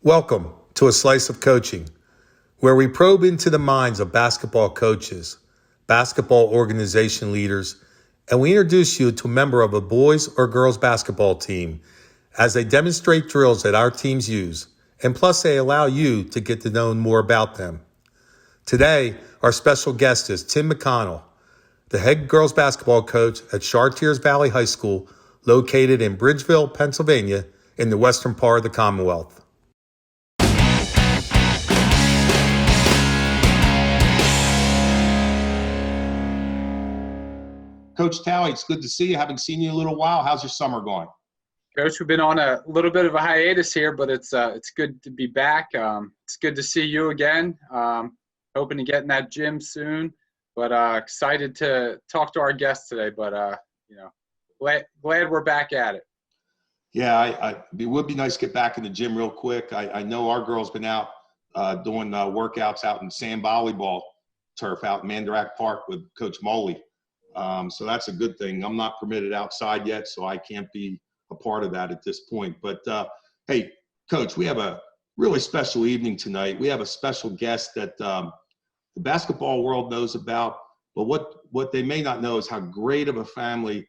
Welcome to A Slice of Coaching, where we probe into the minds of basketball coaches, basketball organization leaders, and we introduce you to a member of a boys or girls basketball team as they demonstrate drills that our teams use, and plus they allow you to get to know more about them. Today, our special guest is Tim McConnell, the head girls basketball coach at Chartiers Valley High School, located in Bridgeville, Pennsylvania, in the western part of the Commonwealth. Coach Talley, it's good to see you. Haven't seen you in a little while. How's your summer going? Coach, we've been on a little bit of a hiatus here, but it's good to be back. It's good to see you again. Hoping to get in that gym soon, but excited to talk to our guests today. But glad we're back at it. Yeah, it would be nice to get back in the gym real quick. I know our girls been out doing workouts out in sand volleyball turf out in Mandarack Park with Coach Moley. So that's a good thing. I'm not permitted outside yet, so I can't be a part of that at this point. But, hey, Coach, we have a really special evening tonight. We have a special guest that the basketball world knows about, but what they may not know is how great of a family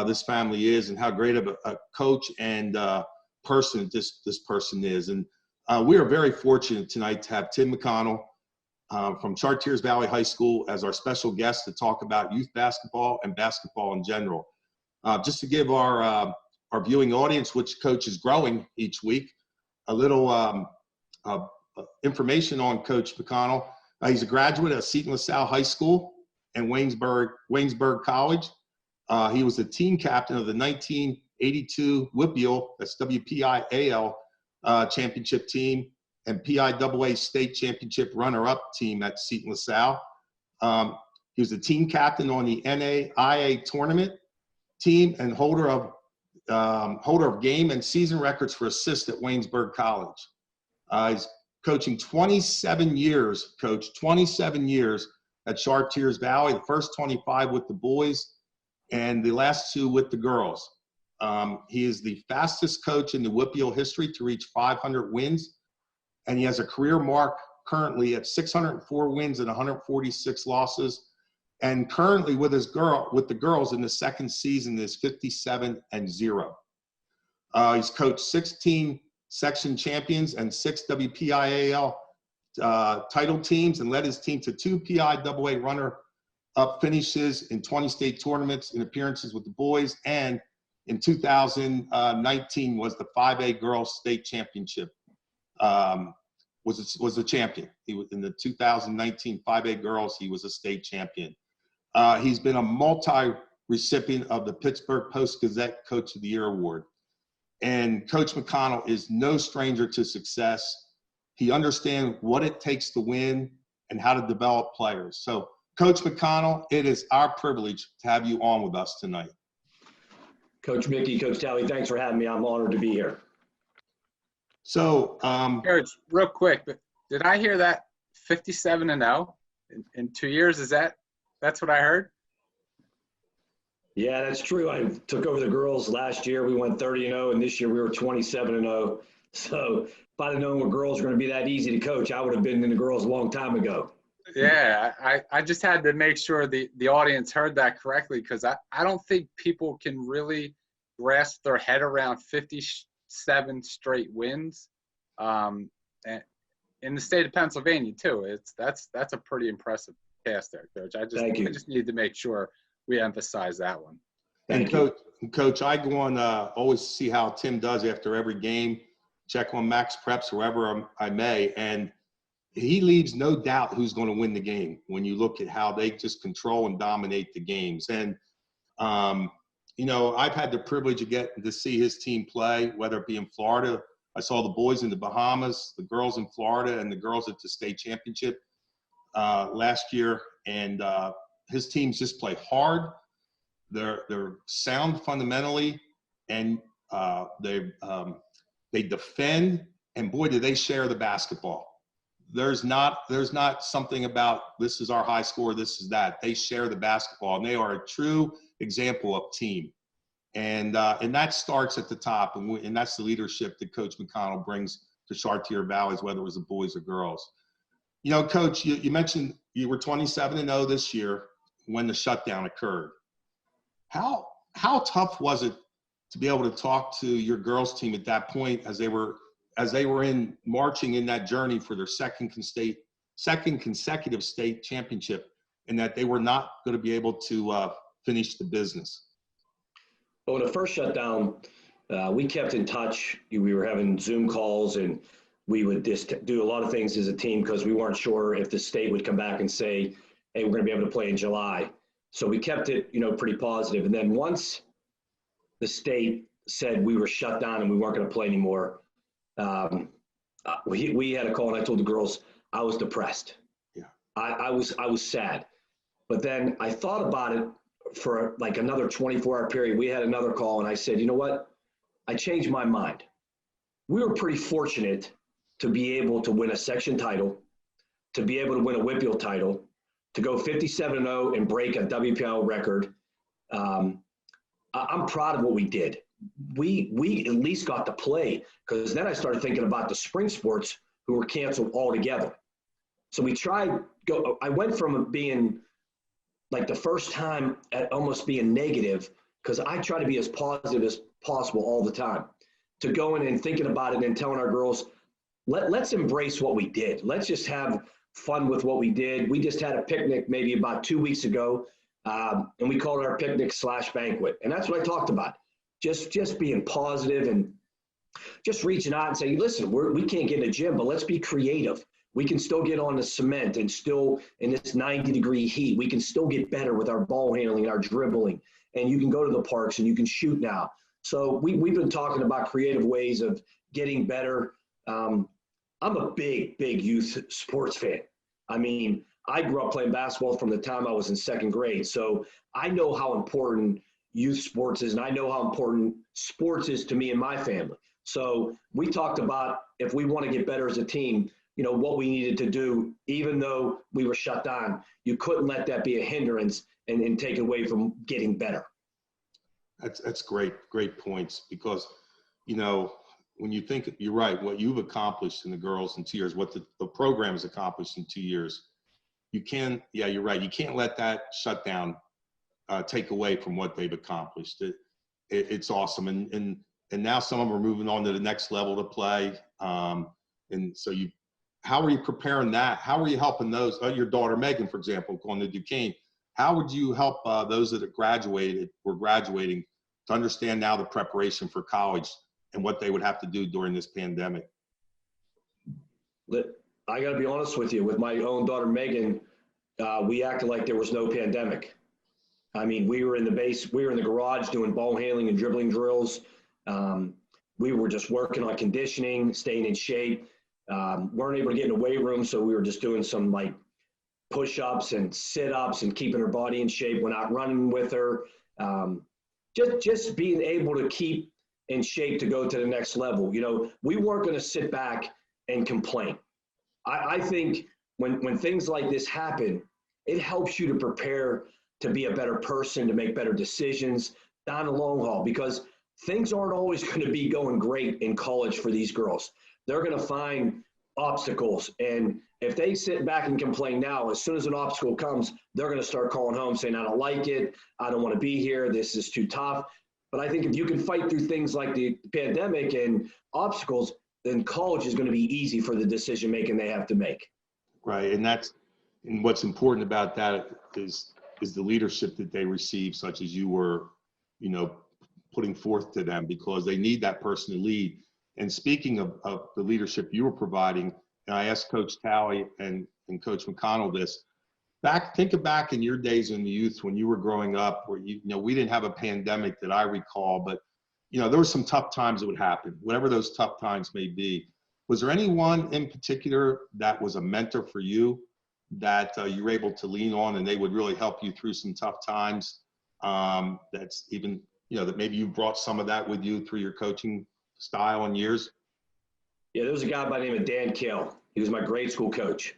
this family is and how great of a coach and person this person is. And we are very fortunate tonight to have Tim McConnell from Chartiers Valley High School as our special guest to talk about youth basketball and basketball in general. Just to give our viewing audience, which coach is growing each week, a little information on Coach McConnell. He's a graduate of Seton LaSalle High School and Waynesburg College. He was the team captain of the 1982 WPIAL, that's WPIAL championship team, and PIAA state championship runner-up team at Seton LaSalle. He was the team captain on the NAIA tournament team and holder of game and season records for assists at Waynesburg College. He's coaching 27 years, Coach, 27 years at Chartiers Valley, the first 25 with the boys and the last 2 with the girls. He is the fastest coach in the WPIAL history to reach 500 wins. And he has a career mark currently at 604 wins and 146 losses. And currently with the girls in the second season is 57-0. He's coached 16 section champions and 6 WPIAL title teams and led his team to 2 PIAA runner-up finishes in 20 state tournaments and appearances with the boys. And in 2019 was the 5A girls state championship. Was a champion. He was in the 2019 5A girls. He was a state champion. He's been a multi-recipient of the Pittsburgh Post-Gazette Coach of the Year Award. And Coach McConnell is no stranger to success. He understands what it takes to win and how to develop players. So, Coach McConnell, it is our privilege to have you on with us tonight. Coach Mickey, Coach Talley, thanks for having me. I'm honored to be here. So, Coach, real quick, but did I hear that 57-0 in 2 years? That's what I heard? Yeah, that's true. I took over the girls last year. We went 30-0, and this year we were 27-0. So if I'd have known what girls were going to be that easy to coach, I would have been in the girls a long time ago. Yeah, I just had to make sure the audience heard that correctly, because I don't think people can really grasp their head around 57 straight wins. And in the state of Pennsylvania too, that's a pretty impressive task there, Coach. I just need to make sure we emphasize that one. And Coach, I go on always see how Tim does after every game, check on Max Preps wherever I may, and he leaves no doubt who's going to win the game when you look at how they just control and dominate the games. And I've had the privilege of getting to see his team play, whether it be in Florida. I saw the boys in the Bahamas, the girls in Florida, and the girls at the state championship last year. And his teams just play hard. They're sound fundamentally, and they defend. And boy, do they share the basketball. There's not something about this is our high score, this is that. They share the basketball, and they are a true example of team. And that starts at the top, and that's the leadership that Coach McConnell brings to Chartier Valleys, whether it was the boys or girls. You know, Coach, you mentioned you were 27-0 this year when the shutdown occurred. How tough was it to be able to talk to your girls team at that point as they were in marching in that journey for their second consecutive state championship, and that they were not going to be able to finish the business? Well, the first shutdown, we kept in touch. We were having Zoom calls, and we would just do a lot of things as a team because we weren't sure if the state would come back and say, hey, we're going to be able to play in July. So we kept it, pretty positive. And then once the state said we were shut down and we weren't going to play anymore, we had a call, and I told the girls I was depressed. Yeah, I was sad. But then I thought about it for like another 24-hour period. We had another call, and I said, you know what? I changed my mind. We were pretty fortunate to be able to win a section title, to be able to win a WPIAL title, to go 57-0 and break a WPIAL record. I'm proud of what we did. We at least got to play, because then I started thinking about the spring sports who were canceled altogether. So I went from being like the first time at almost being negative, because I try to be as positive as possible all the time, to going and thinking about it and telling our girls, let's embrace what we did. Let's just have fun with what we did. We just had a picnic maybe about 2 weeks ago, and we called it our picnic/banquet. And that's what I talked about. Just being positive and just reaching out and saying, listen, we can't get in a gym, but let's be creative. We can still get on the cement, and still in this 90-degree heat, we can still get better with our ball handling, our dribbling. And you can go to the parks and you can shoot now. So we've been talking about creative ways of getting better. I'm a big youth sports fan. I mean, I grew up playing basketball from the time I was in second grade. So I know how important youth sports is, and I know how important sports is to me and my family. So we talked about, if we want to get better as a team, what we needed to do, even though we were shut down. You couldn't let that be a hindrance and take away from getting better. That's great points, because, when you think, you're right, what you've accomplished in the girls in 2 years, what the program has accomplished in 2 years, you're right. You can't let that shutdown take away from what they've accomplished. It's awesome. And now some of them are moving on to the next level to play. And so how are you preparing that? How are you helping those, your daughter, Megan, for example, going to Duquesne? How would you help those that were graduating to understand now the preparation for college and what they would have to do during this pandemic? I got to be honest with you. With my own daughter, Megan, we acted like there was no pandemic. I mean, we were in the garage doing ball handling and dribbling drills. We were just working on conditioning, staying in shape. Weren't able to get in the weight room, so we were just doing some like push-ups and sit-ups and keeping her body in shape. We're not running with her. Just being able to keep in shape to go to the next level. We weren't going to sit back and complain. I think when things like this happen, it helps you to prepare to be a better person, to make better decisions down the long haul, because things aren't always going to be going great in college for these girls. They're going to find obstacles. And if they sit back and complain now, as soon as an obstacle comes, they're going to start calling home saying, I don't like it. I don't want to be here. This is too tough. But I think if you can fight through things like the pandemic and obstacles, then college is going to be easy for the decision making they have to make. Right. And what's important about that is the leadership that they receive, such as you were, putting forth to them, because they need that person to lead. And speaking of the leadership you were providing, and I asked Coach Talley and Coach McConnell this, think back in your days in the youth when you were growing up, where we didn't have a pandemic that I recall, but there were some tough times that would happen, whatever those tough times may be. Was there anyone in particular that was a mentor for you that you were able to lean on, and they would really help you through some tough times? That's even, that maybe you brought some of that with you through your coaching style and years? Yeah, there was a guy by the name of Dan Kill. He was my grade school coach.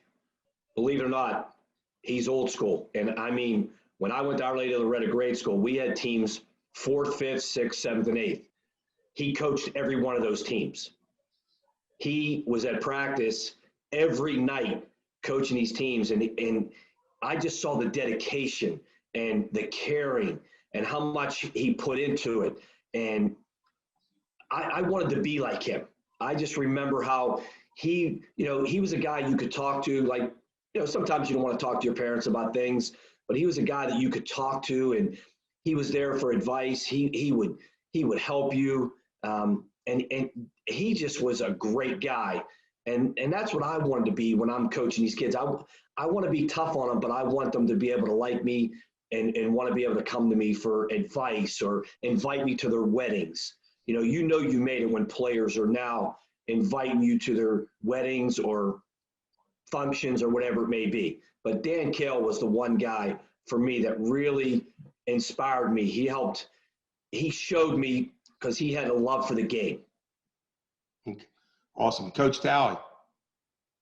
Believe it or not, he's old school. And I mean, when I went to Our Lady of Loretta grade school, we had teams 4th, 5th, 6th, 7th, and 8th. He coached every one of those teams. he was at practice every night coaching these teams. And I just saw the dedication and the caring and how much he put into it. And I wanted to be like him. I just remember how he was a guy you could talk to. Like, sometimes you don't want to talk to your parents about things, but he was a guy that you could talk to, and he was there for advice. He would help you. And he just was a great guy. And that's what I wanted to be when I'm coaching these kids. I want to be tough on them, but I want them to be able to like me and want to be able to come to me for advice or invite me to their weddings. You made it when players are now inviting you to their weddings or functions or whatever it may be. But Dan Cale was the one guy for me that really inspired me. He showed me, because he had a love for the game. Awesome. Coach Talley.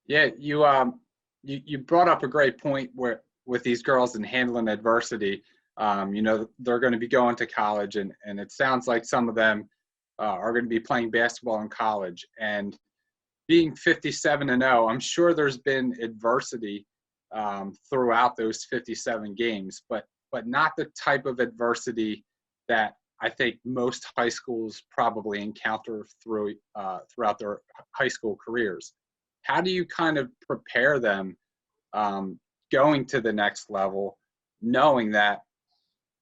Yeah, you brought up a great point where with these girls and handling adversity. They're going to be going to college, and it sounds like some of them are going to be playing basketball in college. And being 57-0, I'm sure there's been adversity throughout those 57 games, but not the type of adversity that I think most high schools probably encounter throughout their high school careers. How do you kind of prepare them going to the next level, knowing that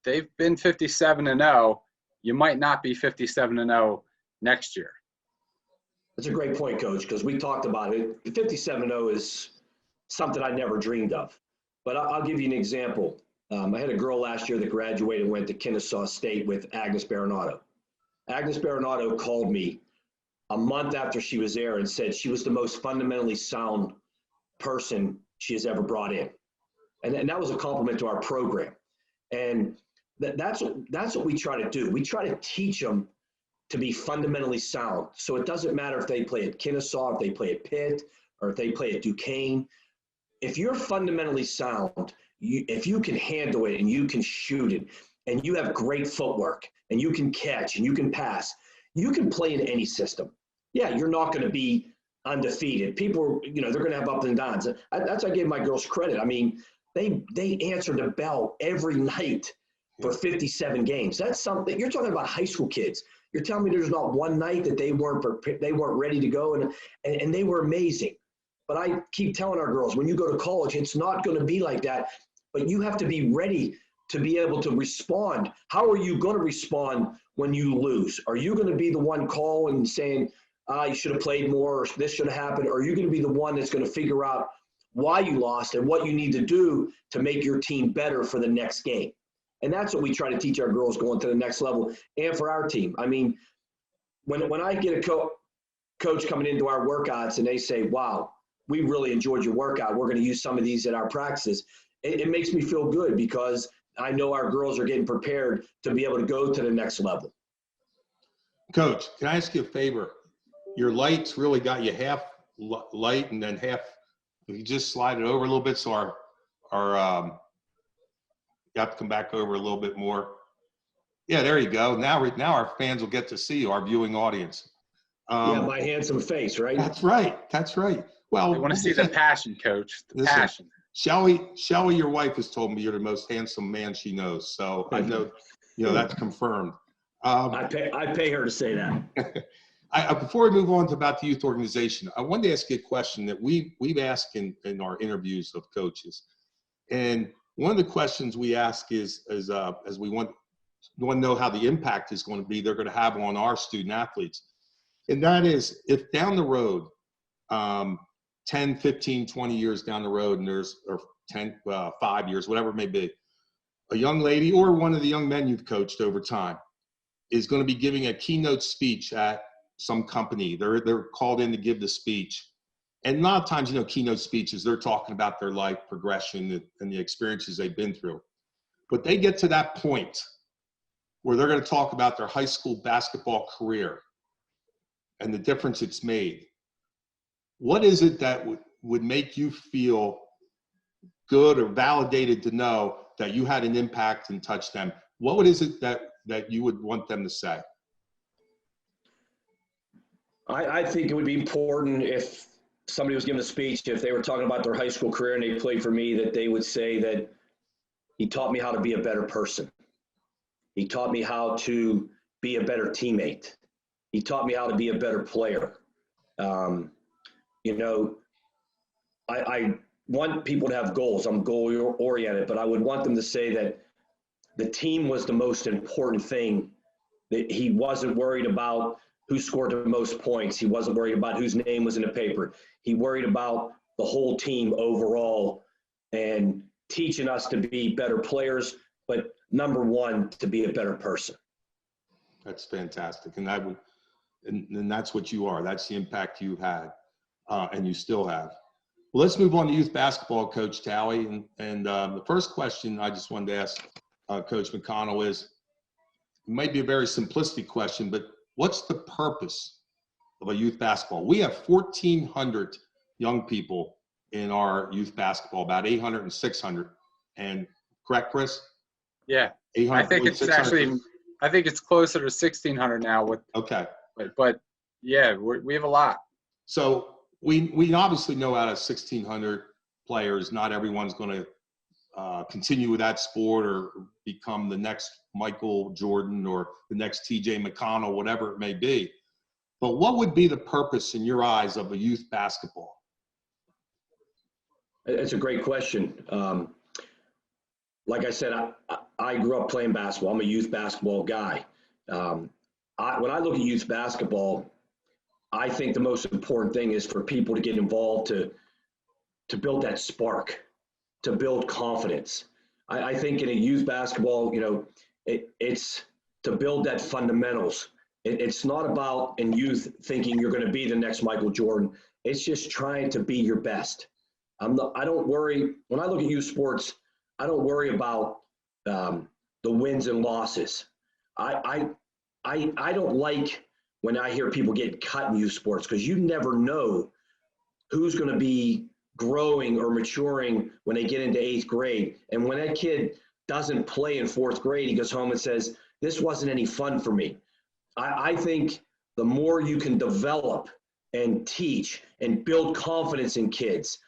they've been 57-0, you might not be 57-0 next year? That's a great point, Coach, because we talked about it. 57-0 is something I never dreamed of. But I'll give you an example. I had a girl last year that graduated and went to Kennesaw State with Agnes Baronato. Agnes Baronato called me a month after she was there and said she was the most fundamentally sound person she has ever brought in. And that was a compliment to our program. And that's what we try to do. We try to teach them to be fundamentally sound. So it doesn't matter if they play at Kennesaw, if they play at Pitt, or if they play at Duquesne. If you're fundamentally sound, if you can handle it and you can shoot it, and you have great footwork, and you can catch and you can pass, you can play in any system. Yeah, you're not going to be undefeated. People, they're going to have ups and downs. That's I gave my girls credit. I mean, they answered the bell every night for 57 games. That's something. You're talking about high school kids. You're telling me there's not one night that they weren't ready to go, and they were amazing. But I keep telling our girls, when you go to college, it's not going to be like that. But you have to be ready to be able to respond. How are you going to respond when you lose? Are you going to be the one calling and saying, you should have played more, or this should have happened? Or are you going to be the one that's going to figure out why you lost and what you need to do to make your team better for the next game? And that's what we try to teach our girls going to the next level, and for our team. I mean, when I get a coach coming into our workouts and they say, wow, we really enjoyed your workout, we're going to use some of these at our practices, it makes me feel good, because I know our girls are getting prepared to be able to go to the next level. Coach, can I ask you a favor? Your lights really got you half light and then half. If you just slide it over a little bit, so our you have to come back over a little bit more. Yeah, there you go. Now our fans will get to see you, our viewing audience. My handsome face, right? That's right. That's right. Well, I want to see the passion, Coach. Passion. Shelly, your wife has told me you're the most handsome man she knows. So I know, that's confirmed. I pay her to say that. Before we move on to about the youth organization, I wanted to ask you a question that we've asked in our interviews of coaches. And one of the questions we ask is as we want to know how the impact is going to be they're going to have on our student athletes. And that is, if down the road, 10, 15, 20 years down the road, and there's, or 10, 5 years, whatever it may be, a young lady or one of the young men you've coached over time is going to be giving a keynote speech at some company. They're called in to give the speech. And a lot of times, keynote speeches, they're talking about their life progression and the experiences they've been through. But they get to that point where they're going to talk about their high school basketball career and the difference it's made. What is it that would make you feel good or validated to know that you had an impact and touched them? What is it that you would want them to say? I think it would be important if somebody was giving a speech, if they were talking about their high school career and they played for me, that they would say that he taught me how to be a better person. He taught me how to be a better teammate. He taught me how to be a better player. You know, I want people to have goals. I'm goal oriented, but I would want them to say that the team was the most important thing. That he wasn't worried about who scored the most points. He wasn't worried about whose name was in the paper. He worried about the whole team overall and teaching us to be better players, but number one, to be a better person. That's fantastic. And and that's what you are. That's the impact you've had, and you still have. Well, let's move on to youth basketball, Coach Talley. And the first question I just wanted to ask Coach McConnell is, it might be a very simplistic question, but what's the purpose of a youth basketball? We have 1,400 young people in our youth basketball, about 800 and 600. And correct, Chris? Yeah. 800, I think it's 600. actually, I think it's closer to 1,600 now with, Okay. but yeah, we have a lot. So we obviously know out of 1,600 players, not everyone's going to continue with that sport or become the next Michael Jordan or the next TJ McConnell, whatever it may be. But what would be the purpose in your eyes of a youth basketball? It's a great question. Like I said, I grew up playing basketball. I'm a youth basketball guy. When I look at youth basketball, I think the most important thing is for people to get involved to build that spark, to build confidence. I think in a youth basketball, you know, it's to build that fundamentals. It's not about in youth thinking you're going to be the next Michael Jordan. It's just trying to be your best. I don't worry when I look at youth sports. I don't worry about the wins and losses. I don't like when I hear people get cut in youth sports, because you never know who's going to be growing or maturing when they get into 8th grade. And when that kid doesn't play in 4th grade, he goes home and says, this wasn't any fun for me. I think the more you can develop and teach and build confidence in kids,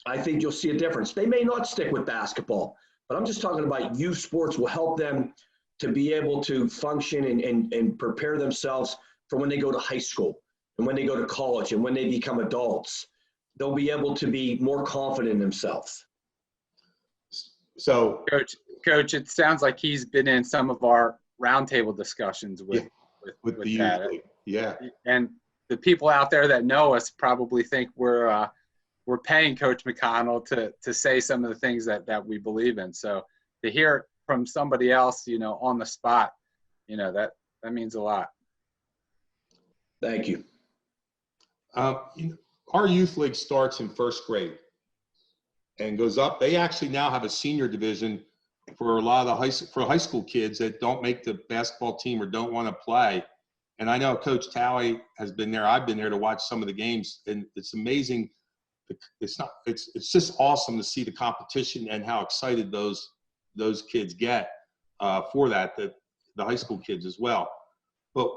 I think you'll see a difference. They may not stick with basketball, but I'm just talking about youth sports will help them to be able to function and prepare themselves for when they go to high school and when they go to college and when they become adults. They'll be able to be more confident in themselves. So, Coach, it sounds like he's been in some of our roundtable discussions with the that. youth, yeah. And the people out there that know us probably think we're paying Coach McConnell to say some of the things that we believe in. So to hear it from somebody else, you know, on the spot, you know, that means a lot. Thank you. Our youth league starts in 1st grade and goes up. They actually now have a senior division for a lot of the high school kids that don't make the basketball team or don't want to play. And I know Coach Talley has been there. I've been there to watch some of the games, and it's amazing. It's just awesome to see the competition and how excited those kids get for that, the high school kids as well. But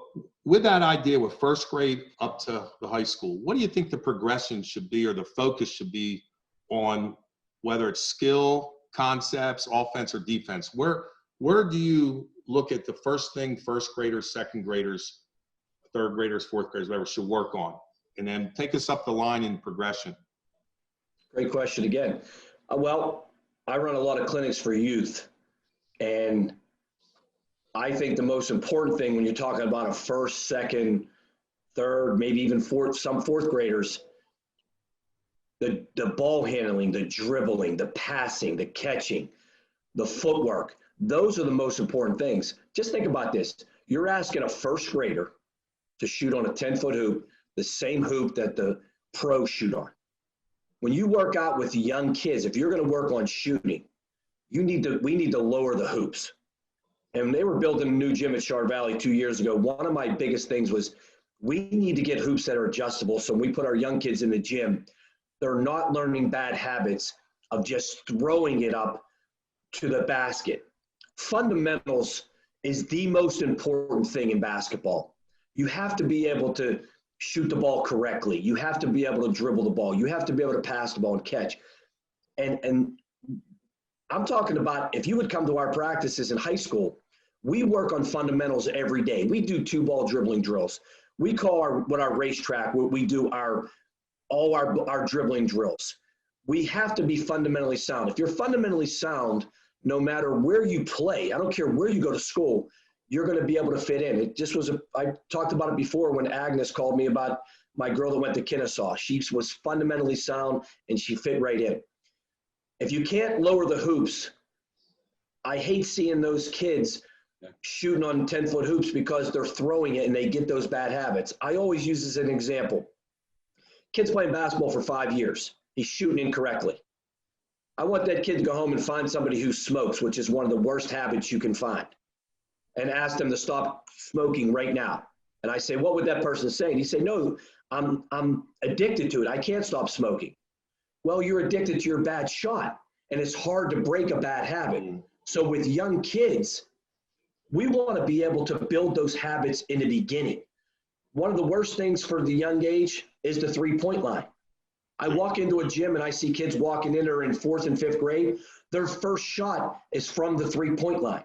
with that idea with 1st grade up to the high school, what do you think the progression should be or the focus should be on, whether it's skill, concepts, offense, or defense? Where do you look at the first thing 1st graders, 2nd graders, 3rd graders, 4th graders, whatever, should work on? And then take us up the line in progression. Great question again. Well, I run a lot of clinics for youth, and I think the most important thing when you're talking about a 1st, 2nd, 3rd, maybe even 4th, some 4th graders, the ball handling, the dribbling, the passing, the catching, the footwork, those are the most important things. Just think about this. You're asking a 1st grader to shoot on a 10-foot hoop, the same hoop that the pros shoot on. When you work out with young kids, if you're going to work on shooting, we need to lower the hoops. And they were building a new gym at Char Valley 2 years ago. One of my biggest things was we need to get hoops that are adjustable. So when we put our young kids in the gym, they're not learning bad habits of just throwing it up to the basket. Fundamentals is the most important thing in basketball. You have to be able to shoot the ball correctly. You have to be able to dribble the ball. You have to be able to pass the ball and catch. And I'm talking about if you would come to our practices in high school, we work on fundamentals every day. We do 2-ball dribbling drills. We call our racetrack, where we do all our dribbling drills. We have to be fundamentally sound. If you're fundamentally sound, no matter where you play, I don't care where you go to school, you're going to be able to fit in. It just was I talked about it before when Agnes called me about my girl that went to Kennesaw. She was fundamentally sound and she fit right in. If you can't lower the hoops, I hate seeing those kids shooting on 10-foot hoops because they're throwing it and they get those bad habits. I always use this as an example. Kid's playing basketball for 5 years. He's shooting incorrectly. I want that kid to go home and find somebody who smokes, which is one of the worst habits you can find, and ask them to stop smoking right now. And I say, what would that person say? And he say, no, I'm addicted to it. I can't stop smoking. Well, you're addicted to your bad shot, and it's hard to break a bad habit. So with young kids, we want to be able to build those habits in the beginning. One of the worst things for the young age is the three-point line. I walk into a gym and I see kids walking in there in 4th and 5th grade. Their first shot is from the three-point line.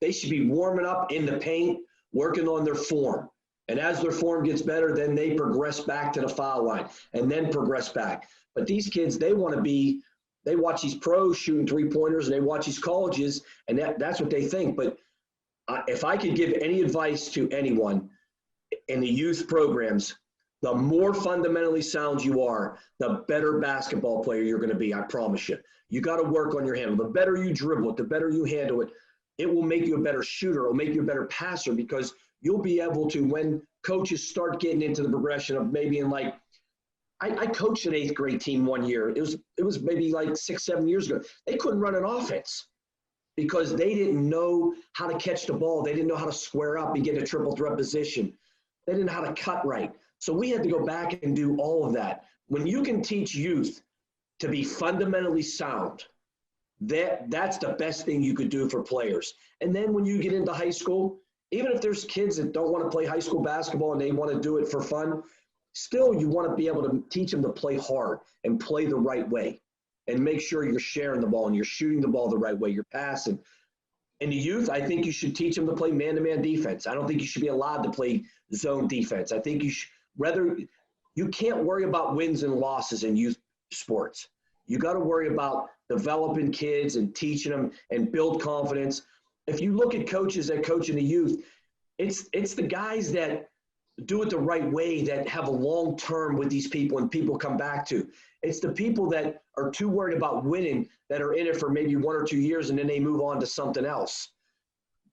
They should be warming up in the paint, working on their form. And as their form gets better, then they progress back to the foul line and then progress back. But these kids, they watch these pros shooting three-pointers and they watch these colleges, and that's what they think. But if I could give any advice to anyone in the youth programs, the more fundamentally sound you are, the better basketball player you're going to be. I promise you. You got to work on your handle. The better you dribble it, the better you handle it, it will make you a better shooter. It will make you a better passer because you'll be able to, when coaches start getting into the progression of maybe in like, I coached an 8th grade team one year. It was maybe like 6-7 years ago. They couldn't run an offense because they didn't know how to catch the ball. They didn't know how to square up and get a triple threat position. They didn't know how to cut right. So we had to go back and do all of that. When you can teach youth to be fundamentally sound, that's the best thing you could do for players. And then when you get into high school, even if there's kids that don't want to play high school basketball and they want to do it for fun, still you want to be able to teach them to play hard and play the right way and make sure you're sharing the ball and you're shooting the ball the right way, you're passing. In the youth, I think you should teach them to play man-to-man defense. I don't think you should be allowed to play zone defense. I think you can't worry about wins and losses in youth sports. You got to worry about developing kids and teaching them and build confidence. If you look at coaches that coach in the youth, it's the guys that do it the right way that have a long term with these people and people come back to. It's the people that are too worried about winning that are in it for maybe 1 or 2 years and then they move on to something else.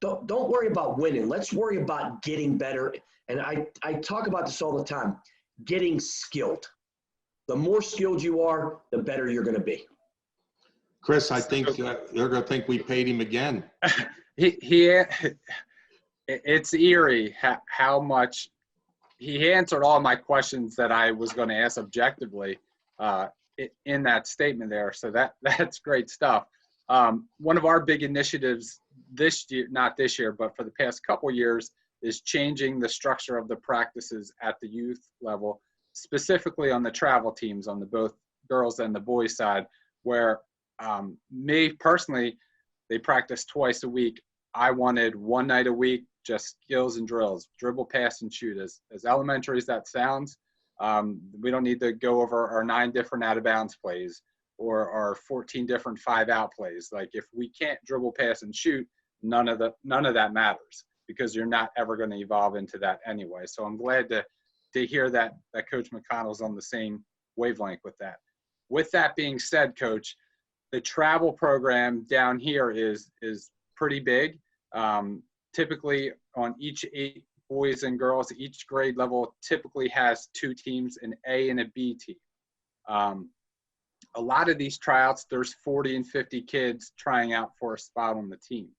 Don't worry about winning. Let's worry about getting better. And I talk about this all the time, getting skilled. The more skilled you are, the better you're going to be. Chris, I think they're going to think we paid him again. It's eerie how much he answered all my questions that I was going to ask objectively in that statement there. So that's great stuff. One of our big initiatives this year, not this year, but for the past couple years, is changing the structure of the practices at the youth level, specifically on the travel teams on the both girls and the boys side, where me personally, they practice twice a week. I wanted one night a week, just skills and drills, dribble, pass, and shoot. As elementary as that sounds, we don't need to go over our 9 different out-of-bounds plays or our 14 different 5-out plays. Like if we can't dribble, pass, and shoot, none of that matters because you're not ever going to evolve into that anyway. So I'm glad to hear that Coach McConnell's on the same wavelength with that. With that being said, Coach, the travel program down here is pretty big. Typically on each 8 boys and girls, each grade level typically has 2 teams, an A and a B team. A lot of these tryouts, there's 40 and 50 kids trying out for a spot on the team.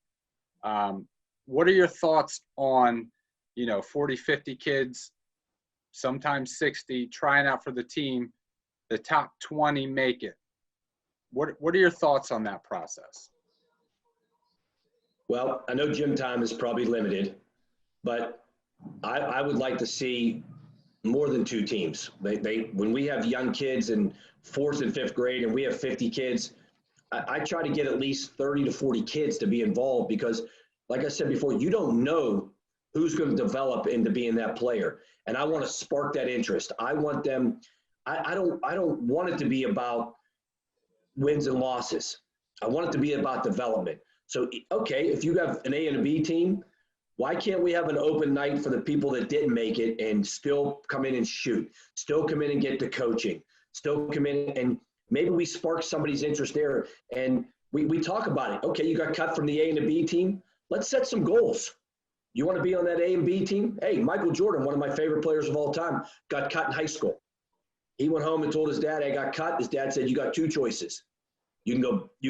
What are your thoughts on, 40, 50 kids, sometimes 60, trying out for the team, the top 20 make it? What are your thoughts on that process? Well, I know gym time is probably limited, but I would like to see, more than 2 teams. When we have young kids in 4th and 5th grade and we have 50 kids, I try to get at least 30 to 40 kids to be involved because, like I said before, you don't know who's going to develop into being that player. And I want to spark that interest. I want them. I don't want it to be about wins and losses. I want it to be about development. So, okay, if you have an A and a B team, why can't we have an open night for the people that didn't make it and still come in and shoot, still come in and get the coaching, still come in and maybe we spark somebody's interest there and we talk about it. Okay, you got cut from the A and the B team. Let's set some goals. You want to be on that A and B team? Hey, Michael Jordan, one of my favorite players of all time, got cut in high school. He went home and told his dad, I got cut. His dad said, you got 2 choices. You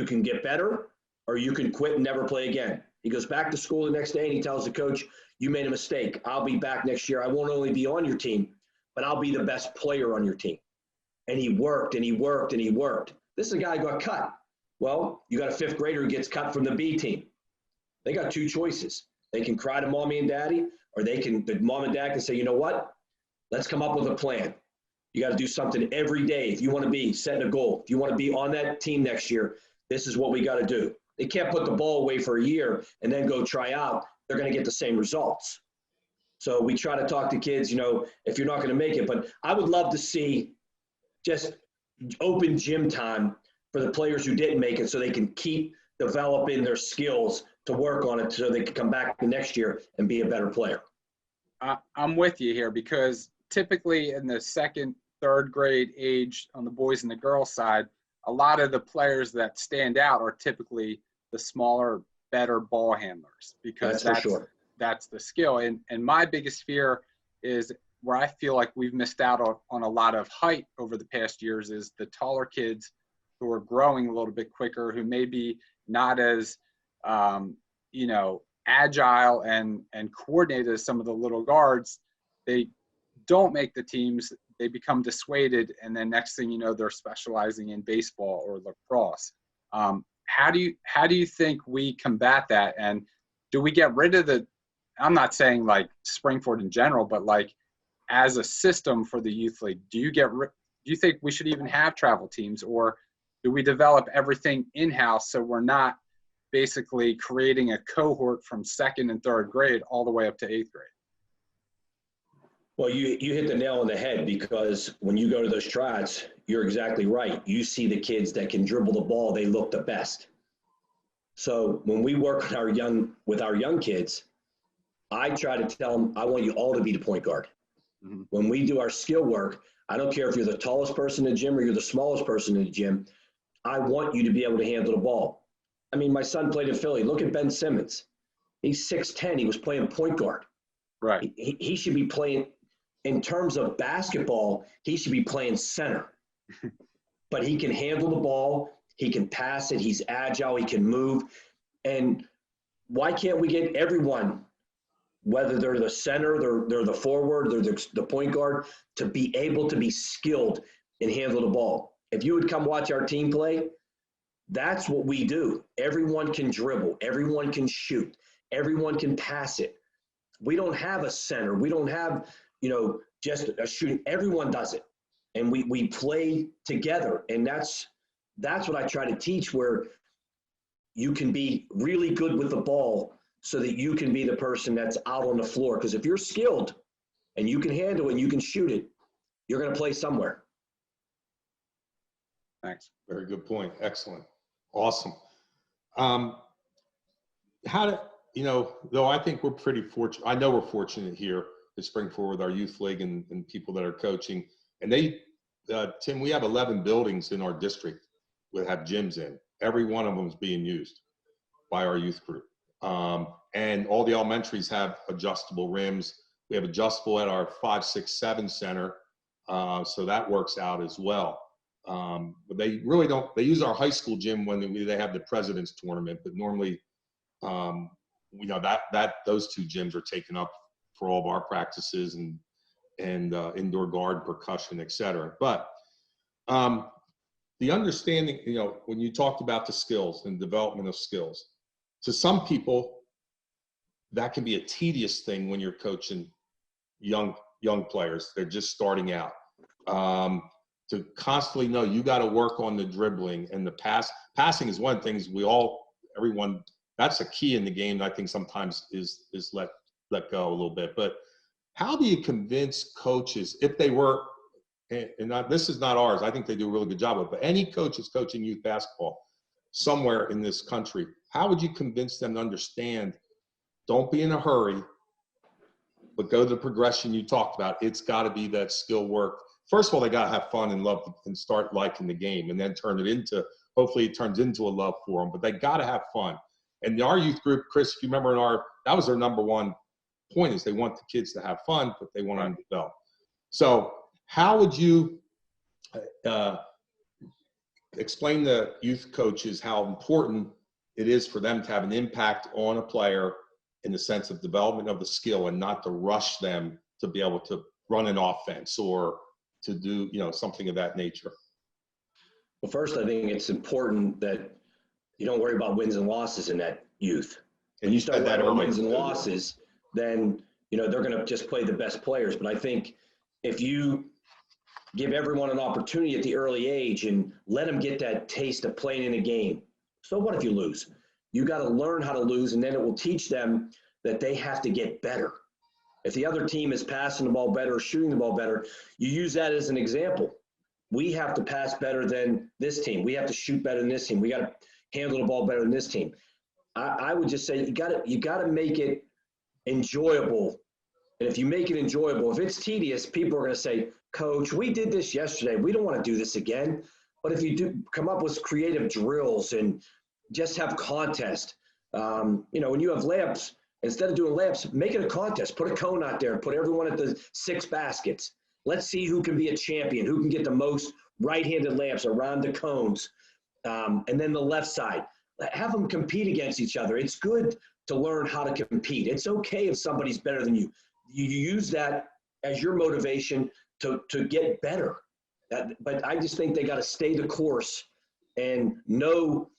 can get better or you can quit and never play again. He goes back to school the next day and he tells the coach, you made a mistake. I'll be back next year. I won't only be on your team, but I'll be the best player on your team. And he worked and he worked and he worked. This is a guy who got cut. Well, you got a 5th grader who gets cut from the B team. They got 2 choices. They can cry to mommy and daddy, or the mom and dad can say, you know what? Let's come up with a plan. You got to do something every day. If you want to be, set a goal. If you want to be on that team next year, this is what we got to do. They can't put the ball away for a year and then go try out. They're going to get the same results. So we try to talk to kids, if you're not going to make it. But I would love to see just open gym time for the players who didn't make it so they can keep developing their skills to work on it so they can come back the next year and be a better player. I'm with you here because typically in the 2nd, 3rd grade age on the boys and the girls side, a lot of the players that stand out are typically the smaller, better ball handlers because that's the skill. And my biggest fear is where I feel like we've missed out on a lot of height over the past years is the taller kids who are growing a little bit quicker, who may be not as, agile and coordinated as some of the little guards. They don't make the teams. They become dissuaded. And then next thing you know, they're specializing in baseball or lacrosse. How do you think we combat that? And do we get rid of I'm not saying like Springford in general, but like as a system for the youth league, do you think we should even have travel teams, or do we develop everything in-house so we're not basically creating a cohort from 2nd and 3rd grade all the way up to 8th grade? Well, you hit the nail on the head because when you go to those tryouts, you're exactly right. You see the kids that can dribble the ball, they look the best. So when we work with our young kids, I try to tell them, I want you all to be the point guard. Mm-hmm. When we do our skill work, I don't care if you're the tallest person in the gym or you're the smallest person in the gym. I want you to be able to handle the ball. I mean, my son played in Philly. Look at Ben Simmons. He's 6'10". He was playing point guard. Right. He should be playing, in terms of basketball, he should be playing center. But he can handle the ball. He can pass it. He's agile. He can move. And why can't we get everyone, whether they're the center, they're the forward, they're the point guard, to be able to be skilled and handle the ball? If you would come watch our team play, that's what we do. Everyone can dribble. Everyone can shoot. Everyone can pass it. We don't have a center. We don't have, just a shooting. Everyone does it. And we play together. And that's what I try to teach, where you can be really good with the ball so that you can be the person that's out on the floor. Because if you're skilled and you can handle it and you can shoot it, you're going to play somewhere. Thanks. Very good point. Excellent. Awesome. Though I think we're pretty fortunate. I know we're fortunate here at Springford with our youth league and people that are coaching. And Tim, we have 11 buildings in our district that have gyms in. Every one of them is being used by our youth group. And all the elementaries have adjustable rims. We have adjustable at our 5, 6, 7 center. So that works out as well. But they really don't. They use our high school gym when they have the President's Tournament. But normally, those 2 gyms are taken up for all of our practices and indoor guard, percussion, etc. But the understanding, when you talked about the skills and development of skills, to some people, that can be a tedious thing when you're coaching young young players, they're just starting out, to constantly know you got to work on the dribbling and the passing is one of the things everyone, that's a key in the game that I think sometimes is let go a little bit. But how do you convince coaches, if they were, this is not ours, I think they do a really good job of it, but any coaches coaching youth basketball somewhere in this country, how would you convince them to understand, don't be in a hurry, but go to the progression you talked about? It's got to be that skill work. First of all, they got to have fun and love and start liking the game, and then hopefully it turns into a love for them, but they got to have fun. And our youth group, Chris, if you remember that was their number one point, is they want the kids to have fun, but they want them to develop. So how would you explain to youth coaches how important it is for them to have an impact on a player in the sense of development of the skill, and not to rush them to be able to run an offense or to do, something of that nature? Well, first, I think it's important that you don't worry about wins and losses in that youth. And you start said that worrying about earlier. wins and losses, then, they're going to just play the best players. But I think if you give everyone an opportunity at the early age and let them get that taste of playing in a game, so what if you lose? You got to learn how to lose, and then it will teach them that they have to get better. If the other team is passing the ball better or shooting the ball better, you use that as an example. We have to pass better than this team. We have to shoot better than this team. We got to handle the ball better than this team. I would just say you got to make it enjoyable. And if you make it enjoyable, if it's tedious, people are going to say, Coach, we did this yesterday. We don't want to do this again. But if you do come up with creative drills and just have contest, when you have layups, instead of doing layups, make it a contest. Put a cone out there and put everyone at the 6 baskets. Let's see who can be a champion, who can get the most right-handed layups around the cones. And then the left side. Have them compete against each other. It's good to learn how to compete. It's okay if somebody's better than you. You use that as your motivation to get better. But I just think they got to stay the course and know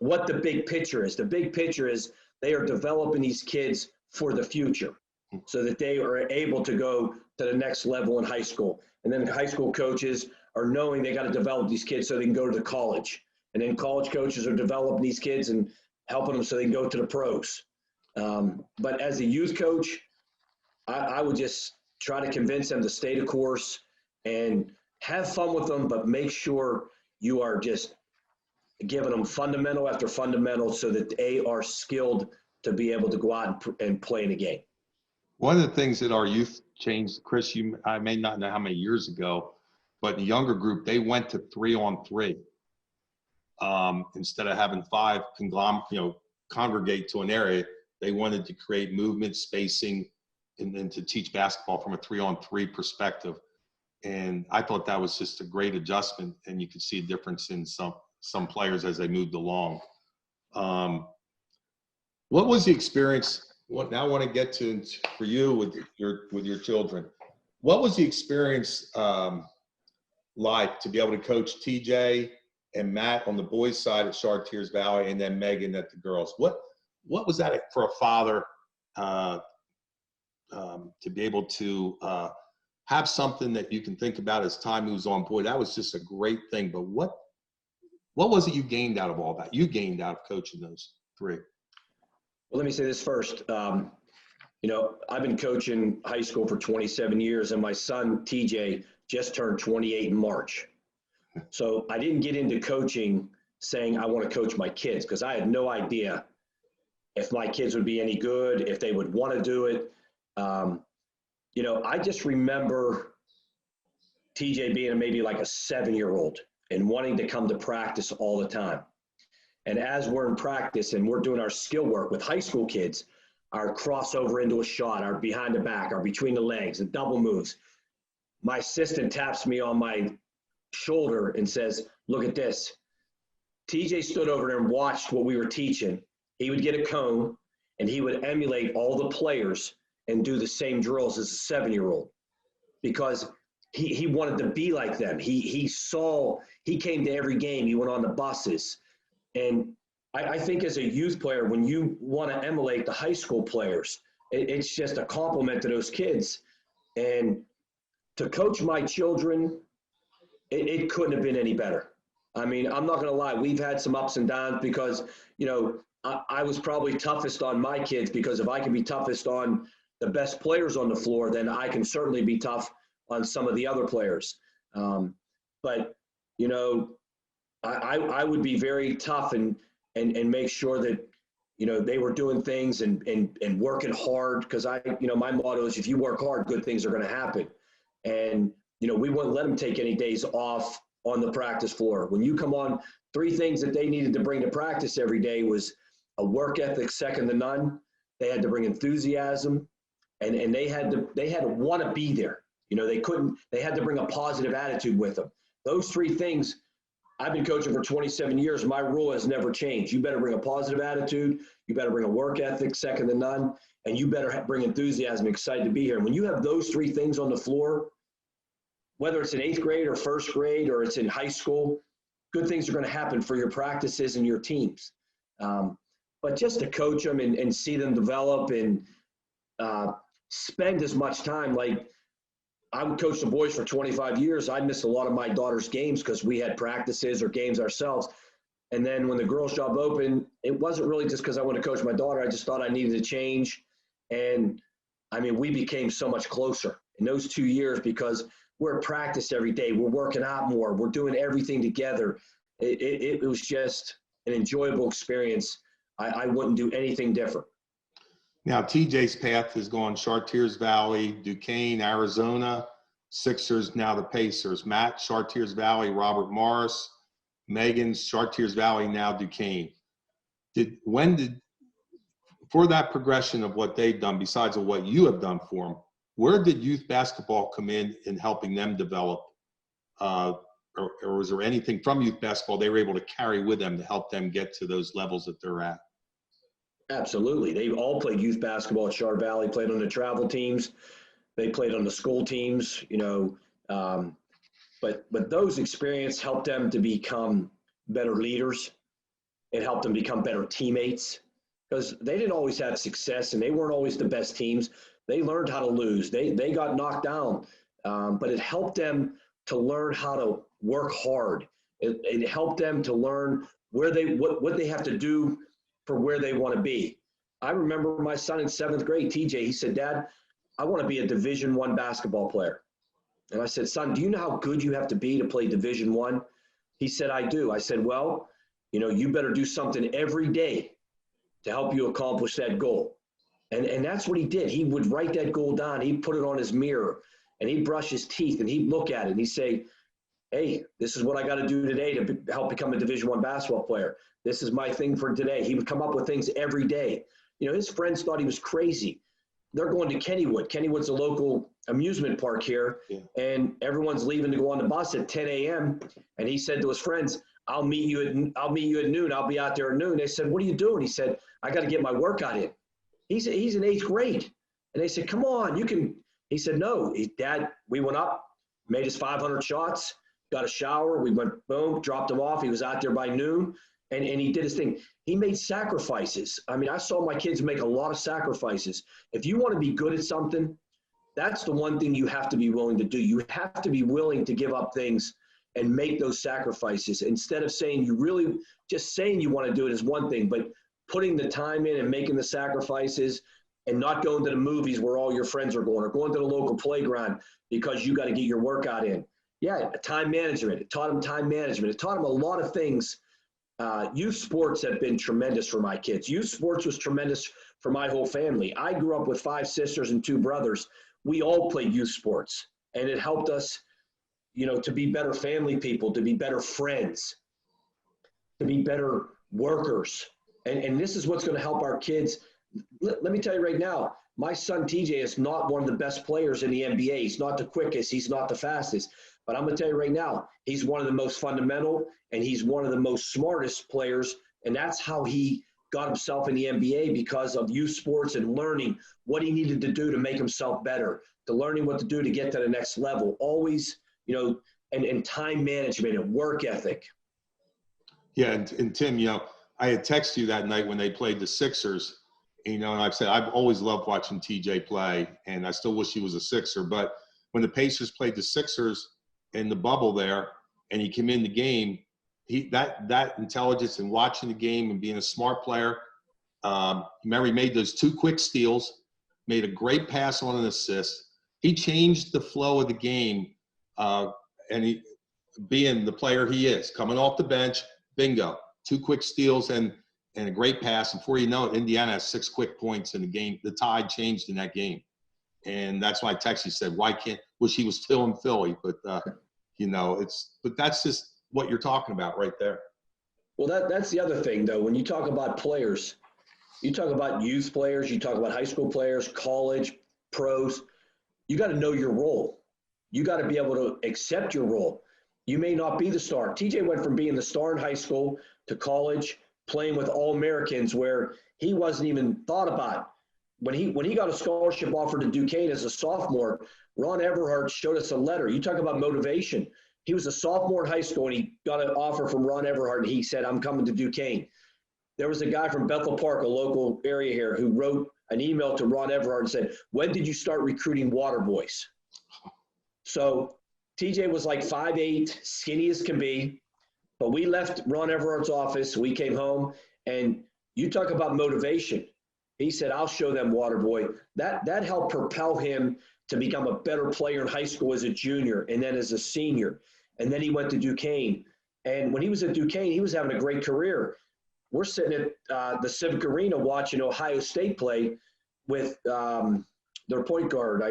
what the big picture is. The big picture is they are developing these kids for the future so that they are able to go to the next level in high school. And then high school coaches are knowing they got to develop these kids so they can go to the college. And then college coaches are developing these kids and helping them so they can go to the pros. But as a youth coach, I would just try to convince them to stay the course and have fun with them, but make sure you are just giving them fundamental after fundamental so that they are skilled to be able to go out and play in a game. One of the things that our youth changed, Chris, I may not know how many years ago, but in the younger group, they went to 3-on-3. Instead of having 5 congregate to an area, they wanted to create movement, spacing, and then to teach basketball from a 3-on-3 perspective. And I thought that was just a great adjustment, and you could see a difference in some players as they moved along. What was the experience? Now I want to get to for you with your children. What was the experience like to be able to coach TJ and Matt on the boys' side at Chartiers Valley, and then Megan at the girls? What was that for a father to be able to have something that you can think about as time moves on? Boy, that was just a great thing. But what was it you gained out of all that? You gained out of coaching those 3. Well, let me say this first. I've been coaching high school for 27 years, and my son, TJ, just turned 28 in March. So I didn't get into coaching saying I want to coach my kids because I had no idea if my kids would be any good, if they would want to do it. I just remember TJ being maybe like a 7-year-old and wanting to come to practice all the time. And as we're in practice and we're doing our skill work with high school kids, our crossover into a shot, our behind the back, our between the legs, the double moves, my assistant taps me on my shoulder and says, look at this. TJ stood over there and watched what we were teaching. He would get a cone and he would emulate all the players and do the same drills as a 7-year-old because he wanted to be like them. He came to every game. He went on the buses. And I think as a youth player, when you want to emulate the high school players, it's just a compliment to those kids. And to coach my children, it couldn't have been any better. I mean, I'm not going to lie. We've had some ups and downs because, you know, I was probably toughest on my kids, because if I can be toughest on the best players on the floor, then I can certainly be tough on some of the other players. But, you know, I would be very tough and make sure that, you know, they were doing things and working hard, because you know, my motto is if you work hard, good things are going to happen. And, you know, we wouldn't let them take any days off on the practice floor. When you come on, 3 things that they needed to bring to practice every day was a work ethic second to none. They had to bring enthusiasm, and they had to want to be there. You know, they had to bring a positive attitude with them. Those 3 things, I've been coaching for 27 years. My rule has never changed. You better bring a positive attitude. You better bring a work ethic second to none. And you better bring enthusiasm, excited to be here. And when you have those 3 things on the floor, whether it's in 8th grade or 1st grade or it's in high school, good things are going to happen for your practices and your teams. But just to coach them and see them develop and spend as much time, like I would coach the boys for 25 years. I missed a lot of my daughter's games because we had practices or games ourselves. And then when the girls' job opened, it wasn't really just because I wanted to coach my daughter. I just thought I needed to change. And, I mean, we became so much closer in those 2 years because we're at practice every day. We're working out more. We're doing everything together. It was just an enjoyable experience. I wouldn't do anything different. Now, TJ's path is going Chartiers Valley, Duquesne, Arizona, Sixers, now the Pacers. Matt, Chartiers Valley, Robert Morris. Megan's Chartiers Valley, now Duquesne. For that progression of what they've done, besides of what you have done for them, where did youth basketball come in helping them develop? Or was there anything from youth basketball they were able to carry with them to help them get to those levels that they're at? Absolutely. They all played youth basketball at Char Valley, played on the travel teams. They played on the school teams, you know. But those experiences helped them to become better leaders. It helped them become better teammates, because they didn't always have success and they weren't always the best teams. They learned how to lose. They got knocked down, but it helped them to learn how to work hard. It helped them to learn what they have to do for where they want to be. I remember my son in 7th grade, TJ, he said, "Dad, I want to be a Division I basketball player." And I said, "Son, do you know how good you have to be to play Division I?" He said, "I do." I said, "Well, you know, you better do something every day to help you accomplish that goal." And that's what he did. He would write that goal down. He'd put it on his mirror, and he'd brush his teeth, and he'd look at it, and he'd say, "Hey, this is what I got to do today to help become a Division I basketball player. This is my thing for today." He would come up with things every day. You know, his friends thought he was crazy. They're going to Kennywood. Kennywood's a local amusement park here, yeah. And everyone's leaving to go on the bus at 10 a.m. And he said to his friends, I'll meet you at noon. I'll be out there at noon." They said, "What are you doing?" He said, "I got to get my workout in." He's in 8th grade. And they said, "Come on, you can." He said, "No, Dad." We went up, made his 500 shots, got a shower. We went, boom, dropped him off. He was out there by noon, and he did his thing. He made sacrifices. I mean, I saw my kids make a lot of sacrifices. If you want to be good at something, that's the one thing you have to be willing to do. You have to be willing to give up things and make those sacrifices. Instead of saying just saying you want to do it is one thing, but putting the time in and making the sacrifices and not going to the movies where all your friends are going, or going to the local playground because you got to get your workout in. Yeah, time management. It taught him time management. It taught him a lot of things. Youth sports have been tremendous for my kids. Youth sports was tremendous for my whole family. I grew up with 5 sisters and 2 brothers. We all played youth sports, and it helped us, you know, to be better family people, to be better friends, to be better workers. And this is what's going to help our kids. Let me tell you right now, my son TJ is not one of the best players in the NBA. He's not the quickest. He's not the fastest. But I'm going to tell you right now, he's one of the most fundamental, and he's one of the most smartest players. And that's how he got himself in the NBA, because of youth sports and learning what he needed to do to make himself better, to learning what to do to get to the next level. Always, you know, and time management and work ethic. Yeah, and Tim, you know, I had texted you that night when they played the Sixers, You know, and I've said I've always loved watching TJ play, and I still wish he was a Sixer. But when the Pacers played the Sixers in the bubble there, and he came in the game, that intelligence and watching the game and being a smart player. Remember, he made those 2 quick steals, made a great pass on an assist. He changed the flow of the game, and he, being the player he is, coming off the bench, bingo, 2 quick steals and a great pass. And before you know it, Indiana has 6 quick points in the game. The tide changed in that game. And that's why Texas said, wish he was still in Philly. But, you know, but that's just what you're talking about right there. Well, that's the other thing, though. When you talk about players, you talk about youth players, you talk about high school players, college, pros, you got to know your role. You got to be able to accept your role. You may not be the star. TJ went from being the star in high school to college, playing with All-Americans where he wasn't even thought about. When he got a scholarship offer to Duquesne as a sophomore, Ron Everhart showed us a letter. You talk about motivation. He was a sophomore in high school, and he got an offer from Ron Everhart, and he said, I'm coming to Duquesne. There was a guy from Bethel Park, a local area here, who wrote an email to Ron Everhart and said, when did you start recruiting water boys? So TJ was like 5'8", skinny as can be, but we left Ron Everhart's office. We came home, and you talk about motivation. He said, I'll show them water boy. That helped propel him to become a better player in high school as a junior and then as a senior. And then he went to Duquesne. And when he was at Duquesne, he was having a great career. We're sitting at the Civic Arena watching Ohio State play with their point guard.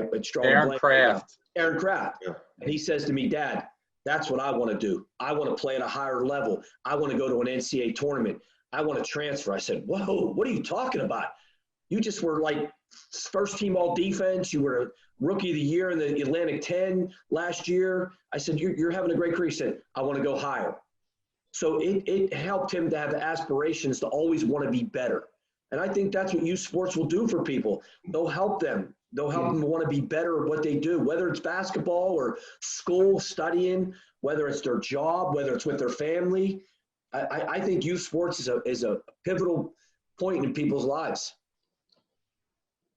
Aaron Craft. Aaron Craft. Yeah. And he says to me, Dad, that's what I want to do. I want to play at a higher level. I want to go to an NCAA tournament. I want to transfer. I said, whoa, what are you talking about? You just were like first team all defense. You were a rookie of the year in the Atlantic 10 last year. I said, you're having a great career. He said, I want to go higher. So it helped him to have the aspirations to always want to be better. And I think that's what youth sports will do for people. They'll help them. They'll help them want to be better at what they do, whether it's basketball or school, studying, whether it's their job, whether it's with their family. I think youth sports is a pivotal point in people's lives.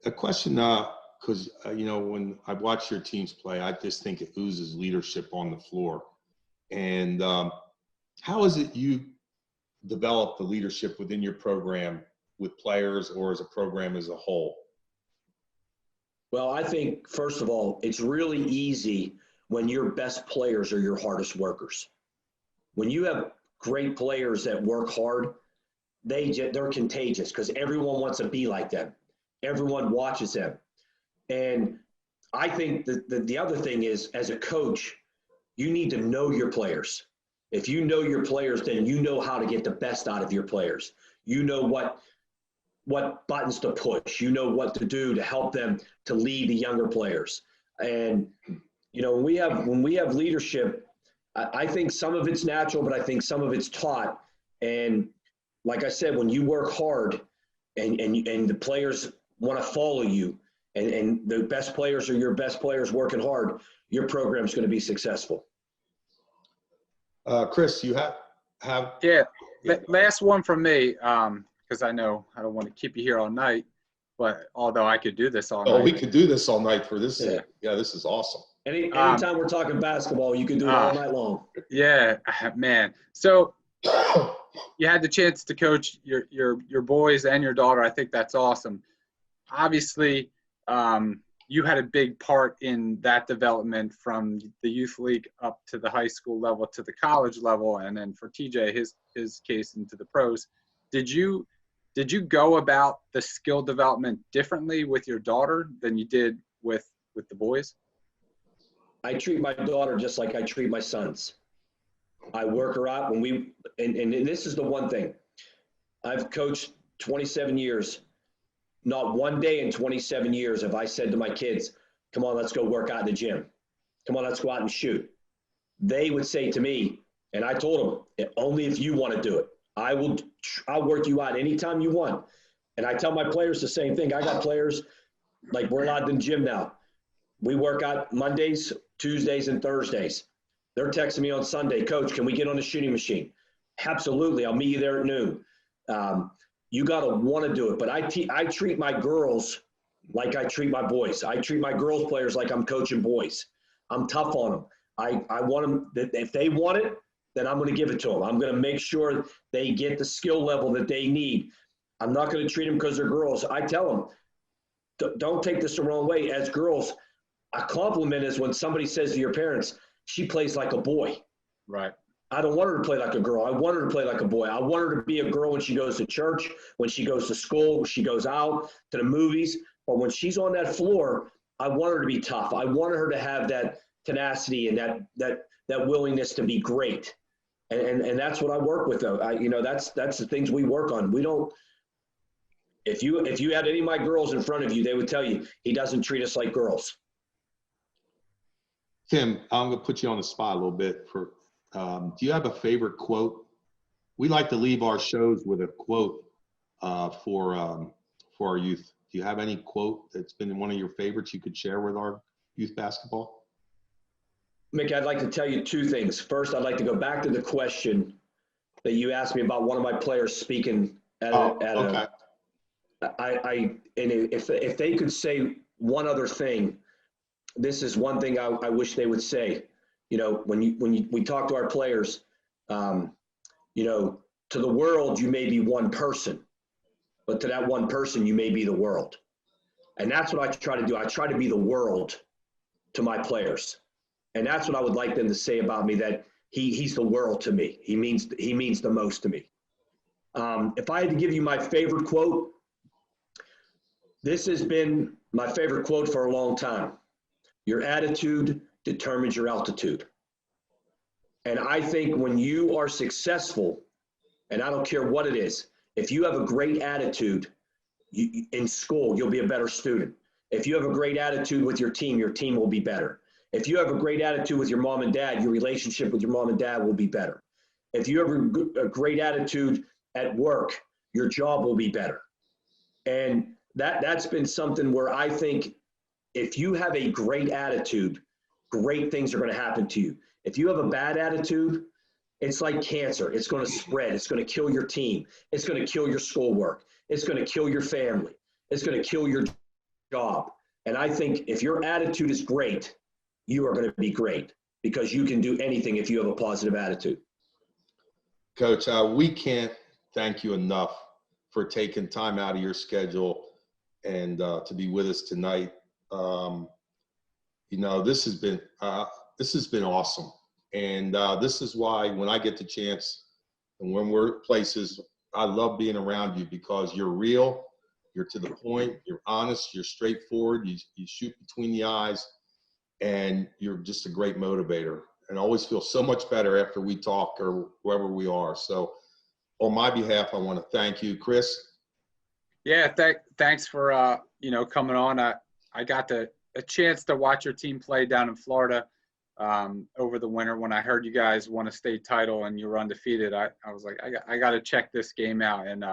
A question, because, you know, when I watch your teams play, I just think it oozes leadership on the floor. And how is it you develop the leadership within your program with players or as a program as a whole? Well, I think, first of all, it's really easy when your best players are your hardest workers. When you have great players that work hard, they're contagious because everyone wants to be like them. Everyone watches them. And I think the other thing is, as a coach, you need to know your players. If you know your players, then you know how to get the best out of your players. You know what buttons to push. You know what to do to help them to lead the younger players. And, you know, when we have leadership, I think some of it's natural, but I think some of it's taught. And like I said, when you work hard and the players want to follow you, and the best players are your best players working hard, your program's going to be successful. Chris, you have Yeah. Last one from me, because I know I don't want to keep you here all night, but although I could do this all night. Oh, we could do this all night for this. Yeah, this is awesome. Anytime we're talking basketball, you can do it all night long. Yeah, man. So you had the chance to coach your boys and your daughter. I think that's awesome. Obviously, you had a big part in that development from the youth league up to the high school level to the college level, and then for TJ, his case into the pros. Did you go about the skill development differently with your daughter than you did with the boys? I treat my daughter just like I treat my sons. I work her out and this is the one thing. I've coached 27 years. Not one day in 27 years have I said to my kids, come on, let's go work out in the gym. Come on, let's go out and shoot. They would say to me, and I told them, only if you want to do it. I'll work you out anytime you want. And I tell my players the same thing. I got players, like we're allowed in the gym now. We work out Mondays, Tuesdays, and Thursdays. They're texting me on Sunday, Coach, can we get on the shooting machine? Absolutely. I'll meet you there at noon. You got to want to do it. But I treat my girls like I treat my boys. I treat my girls players like I'm coaching boys. I'm tough on them. I want them, if they want it, then I'm going to give it to them. I'm going to make sure they get the skill level that they need. I'm not going to treat them because they're girls. I tell them, don't take this the wrong way. As girls, a compliment is when somebody says to your parents, she plays like a boy. Right. I don't want her to play like a girl. I want her to play like a boy. I want her to be a girl when she goes to church, when she goes to school, when she goes out to the movies. But when she's on that floor, I want her to be tough. I want her to have that tenacity and that willingness to be great. And that's what I work with. That's the things we work on. We don't. If you had any of my girls in front of you, they would tell you he doesn't treat us like girls. Tim, I'm going to put you on the spot a little bit. Do you have a favorite quote? We like to leave our shows with a quote for our youth. Do you have any quote that's been one of your favorites you could share with our youth basketball? Mickey, I'd like to tell you two things. First, I'd like to go back to the question that you asked me about one of my players speaking okay. If they could say one other thing, this is one thing I wish they would say. When we talk to our players, to the world, you may be one person, but to that one person, you may be the world. And that's what I try to do. I try to be the world to my players. And that's what I would like them to say about me, that he's the world to me. He means the most to me. If I had to give you my favorite quote, this has been my favorite quote for a long time. Your attitude determines your altitude. And I think when you are successful, and I don't care what it is, if you have a great attitude in school, you'll be a better student. If you have a great attitude with your team will be better. If you have a great attitude with your mom and dad, your relationship with your mom and dad will be better. If you have a great attitude at work, your job will be better. And that's been something where I think if you have a great attitude, great things are going to happen to you. If you have a bad attitude, it's like cancer. It's going to spread. It's going to kill your team. It's going to kill your schoolwork. It's going to kill your family. It's going to kill your job. And I think if your attitude is great, you are going to be great, because you can do anything if you have a positive attitude. Coach, we can't thank you enough for taking time out of your schedule and to be with us tonight. This has been awesome. And this is why when I get the chance and when we're at places, I love being around you, because you're real, you're to the point, you're honest, you're straightforward, you shoot between the eyes, and you're just a great motivator. And I always feel so much better after we talk or wherever we are. So on my behalf, I want to thank you, Chris. Yeah, thanks for coming on. I got a chance to watch your team play down in Florida over the winter. When I heard you guys won a state title and you were undefeated, I was like, I got to check this game out. And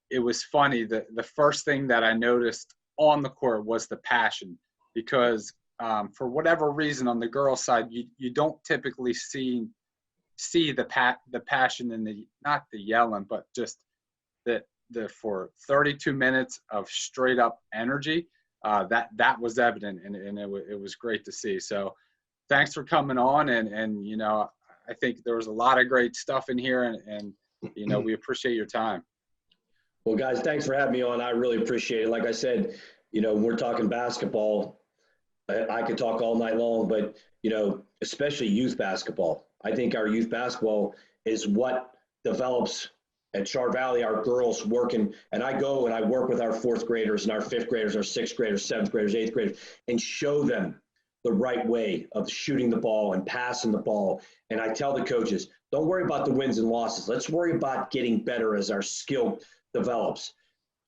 it was funny. The first thing that I noticed on the court was the passion, because for whatever reason on the girls' side, you don't typically see the passion in not the yelling, but just for 32 minutes of straight up energy. That was evident, and it was great to see. So thanks for coming on. And I think there was a lot of great stuff in here, and we appreciate your time. Well, guys, thanks for having me on. I really appreciate it. Like I said, when we're talking basketball, I could talk all night long, but, especially youth basketball. I think our youth basketball is what develops at Char Valley, our girls working. And I go and I work with our fourth graders and our fifth graders, our sixth graders, seventh graders, eighth graders, and show them the right way of shooting the ball and passing the ball. And I tell the coaches, don't worry about the wins and losses. Let's worry about getting better as our skill develops.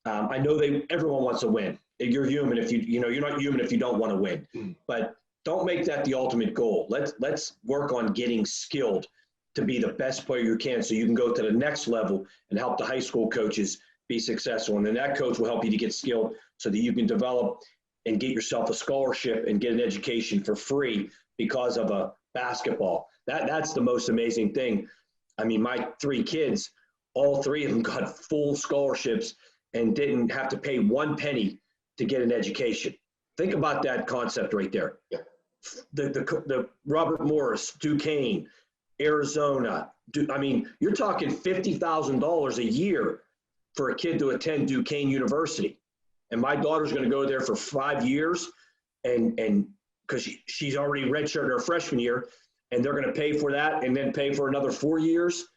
I know everyone wants to win. You're human if you're not human if you don't want to win. But don't make that the ultimate goal. Let's work on getting skilled to be the best player you can, so you can go to the next level and help the high school coaches be successful. And then that coach will help you to get skilled so that you can develop and get yourself a scholarship and get an education for free because of a basketball. That's the most amazing thing. I mean, my three kids all 3 of them got full scholarships and didn't have to pay 1 penny to get an education. Think about that concept right there. Yeah. The Robert Morris, Duquesne, Arizona. I mean, you're talking $50,000 a year for a kid to attend Duquesne University. And my daughter's going to go there for 5 years, and because she's already redshirted her freshman year, and they're going to pay for that and then pay for another 4 years,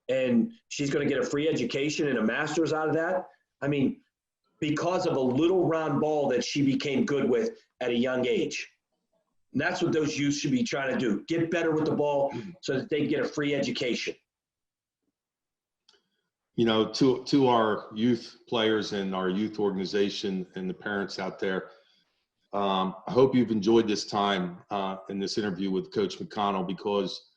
and she's going to get a free education and a master's out of that. I mean, because of a little round ball that she became good with at a young age. And that's what those youth should be trying to do. Get better with the ball so that they get a free education. You know, to our youth players and our youth organization and the parents out there, I hope you've enjoyed this time in this interview with Coach McConnell, because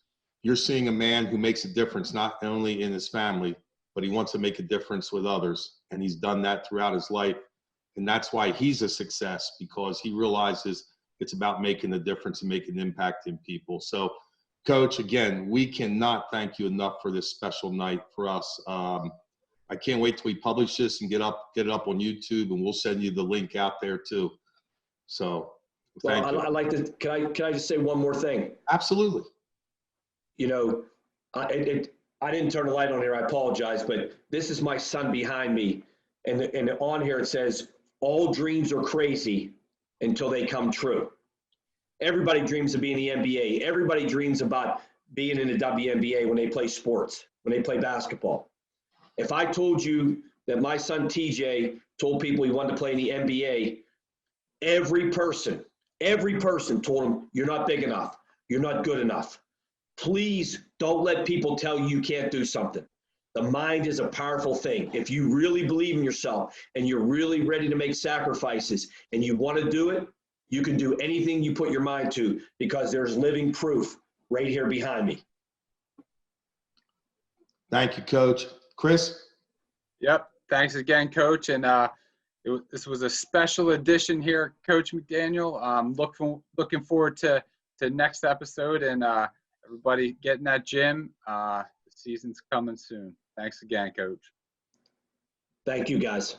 you're seeing a man who makes a difference not only in his family, but he wants to make a difference with others. And he's done that throughout his life. And that's why he's a success, because he realizes it's about making a difference and making an impact in people. So, Coach, again, we cannot thank you enough for this special night for us. I can't wait till we publish this and get it up on YouTube, and we'll send you the link out there too. So, thank you. I'd like to. Can I just say one more thing? Absolutely. You know, I didn't turn the light on here. I apologize, but this is my son behind me, and on here it says, "All dreams are crazy until they come true." Everybody dreams of being in the NBA. Everybody dreams about being in the WNBA when they play sports, when they play basketball. If I told you that my son TJ told people he wanted to play in the NBA, every person told him, "You're not big enough. You're not good enough." Please don't let people tell you you can't do something. The mind is a powerful thing. If you really believe in yourself and you're really ready to make sacrifices and you want to do it, you can do anything you put your mind to, because there's living proof right here behind me. Thank you, Coach. Chris? Yep. Thanks again, Coach. And this was a special edition here, Coach McDaniel. Looking forward to next episode, and everybody get in that gym. The season's coming soon. Thanks again, Coach. Thank you, guys.